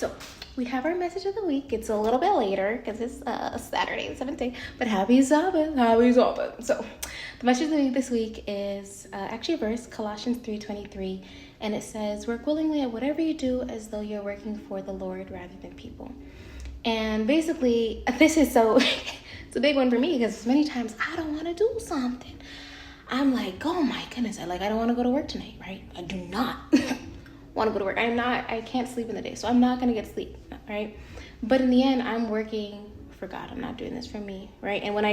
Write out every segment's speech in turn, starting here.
So we have our message of the week. It's a little bit later because it's Saturday the 17th, but happy Sabbath, happy Sabbath. So the message of the week this week is actually a verse, Colossians 3:23, and it says, work willingly at whatever you do as though you're working for the Lord rather than people. And basically, this is so, it's a big one for me because many times I don't want to do something. I'm like, oh my goodness, I don't want to go to work tonight, right? I do not want to go to work. I can't sleep in the day, so I'm not going to get sleep, right? But in the end, I'm working for God. I'm not doing this for me, right? And when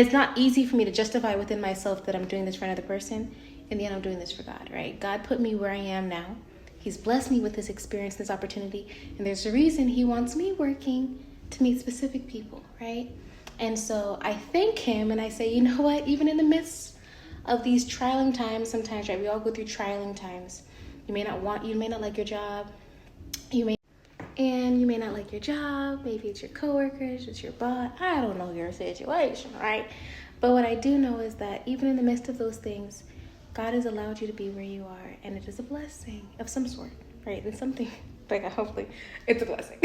it's not easy for me to justify within myself that I'm doing this for another person, in the end, I'm doing this for God, right? God put me where I am now. He's blessed me with this experience, this opportunity, and there's a reason he wants me working to meet specific people, right? And so I thank him and I say, you know what? Even in the midst of these trialing times, sometimes, right? We all go through trialing times. You may not like your job. You may not like your job. Maybe it's your coworkers, it's your boss. I don't know your situation, right? But what I do know is that even in the midst of those things, God has allowed you to be where you are, and it is a blessing of some sort, right? And something, hopefully it's a blessing.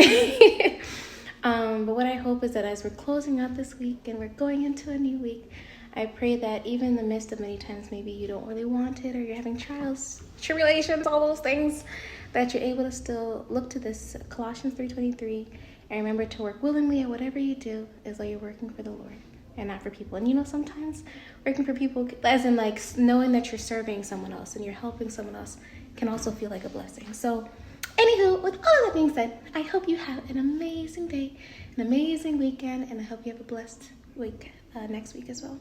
But what I hope is that as we're closing out this week and we're going into a new week, I pray that even in the midst of many times maybe you don't really want it or you're having trials, tribulations, all those things, that you're able to still look to this Colossians 3:23 and remember to work willingly at whatever you do as though you're working for the Lord and not for people. And sometimes working for people, as in knowing that you're serving someone else and you're helping someone else, can also feel like a blessing. So anywho, with all that being said, I hope you have an amazing day, an amazing weekend, and I hope you have a blessed week next week as well.